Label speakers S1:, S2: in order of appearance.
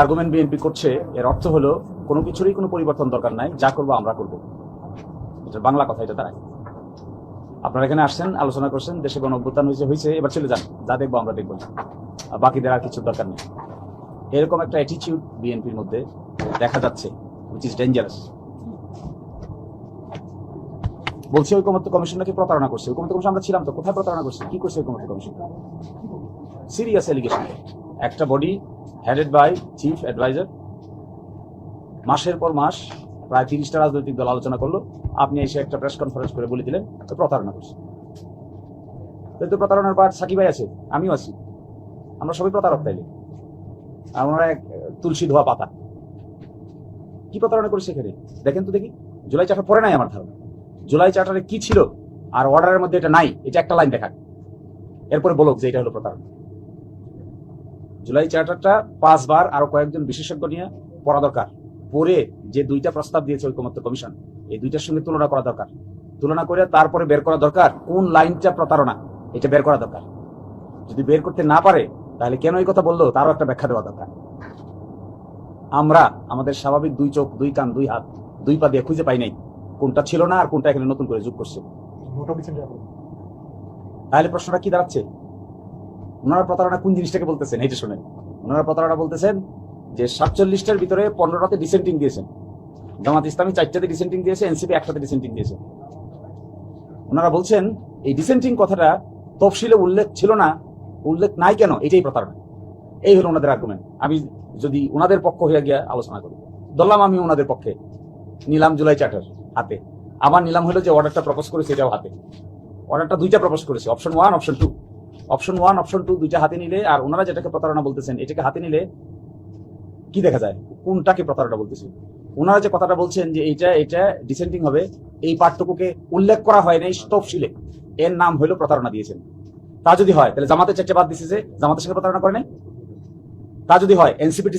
S1: Argument BNP করছে, এর অর্থ হলো কোনো কিছুরই কোনো পরিবর্তন দরকার নাই, যা করবো আমরা করবো। এটা বাংলা কথা, এটা দাঁড়ায়। আপনারা এখানে আসছেন, আলোচনা করছেন, দেশে গণ অভ্যুত্থান হয়েছে, এবার চলে যান, যা দেখবো আমরা দেখবো না, বাকিদের আর কিছু দরকার নেই। এরকম একটা অ্যাটিটিউড বিএনপির মধ্যে দেখা যাচ্ছে, হুইচ ইজ ডেঞ্জারাস। বলছি ঐকমত্য কমিশন নাকি প্রতারণা করছে। ঐকমত্য কমিশন আমরা ছিলাম তো, কোথায় প্রতারণা করছে, কি করছে ঐকমত্য কমিশন? Serious allegation. একটা body headed by chief adviser মাসের পর মাস প্রায় 30টা রাজনৈতিক দল আলোচনা করলো, আপনি এসে একটা প্রেস কনফারেন্স করে বলে দিলেন তো প্রতারণা করছে। তো প্রতারণার পার্ট সাকিব ভাই আছে, আমিও আছি, আমরা সবাই প্রতারক। তাইলে আমরা এক তুলসী ধোয়া পাতা। কি প্রতারণা করি সেখানে দেখেন তো দেখি। জুলাই চার্টার পরে নাই আমার ধারণা। জুলাই চার্টারে কি ছিল আর অর্ডারের মধ্যে এটা নাই, এটা একটা লাইন দেখাক, এরপরে বলুক যে এটা হলো প্রতারণা। জুলাই চার্টারটা 5 বার আরো কয়েকজন বিশেষজ্ঞ নিয়ে পড়া দরকার। পরে যে 2টা প্রস্তাব দিয়েছে ঐকমত্য কমিশন, এই 2টার সঙ্গে তুলনা করা দরকার। তুলনা করে তারপরে বের করা দরকার কোন লাইনটা প্রতারণা, এটা বের করা দরকার। যদি বের করতে না পারে তাহলে কেন এই কথা বললো তারও একটা ব্যাখ্যা দেওয়া দরকার। আমরা আমাদের স্বাভাবিক 2 চোখ 2 কান 2 হাত 2 পা দিয়ে খুঁজে পাই নাই কোনটা ছিল না আর কোনটা এখানে নতুন করে যোগ করছে। তাহলে প্রশ্নটা কি দাঁড়াচ্ছে? ওনারা প্রতারণা কোন জিনিসটাকে বলতেছেন এইটা শোনেন। ওনারা প্রতারণা বলতেছেন যে 47টার ভিতরে 15টাতে ডিসেন্টিং দিয়েছেন, জামাত ইসলামী 4টাতে ডিসেন্টিং দিয়েছে, এনসিপি 1টাতে ডিসেন্টিং দিয়েছে। ওনারা বলছেন এই ডিসেন্টিং কথাটা তফসিলে উল্লেখ ছিল না, উল্লেখ নাই কেন, এটাই প্রতারণা। এই হলো ওনাদের আর্গুমেন্ট। আমি যদি ওনাদের পক্ষ হয়ে গিয়ে আলোচনা করি, ধরলাম আমি ওনাদের পক্ষে, নিলাম জুলাই চার্টার হাতে, আবার নিলাম হলো যে অর্ডারটা প্রপোজ করেছে এটাও হাতে। অর্ডারটা 2টা প্রপোজ করেছে, অপশন 1 অপশন 2। অপশন 1 অপশন 2 2টা হাতে নিলে আর ওনারা যেটাকে প্রতারণা বলতেছেন এটাকে হাতে নিলে কি দেখা যায়, কোনটাকে প্রতারণা বলতেছে? ওনারা যে কথাটা বলছেন যে এটা ডিসেন্টিং হবে, এই পার্থক্যকে উল্লেখ করা হয় নাই তফসিলে, এর নাম হলো প্রতারণা দিয়েছেন। তা যদি হয় তাহলে জামাতের 4টে বাদ দিছে, যে জামাতের সঙ্গে প্রতারণা করে নাই। তা যদি হয় এনসিপি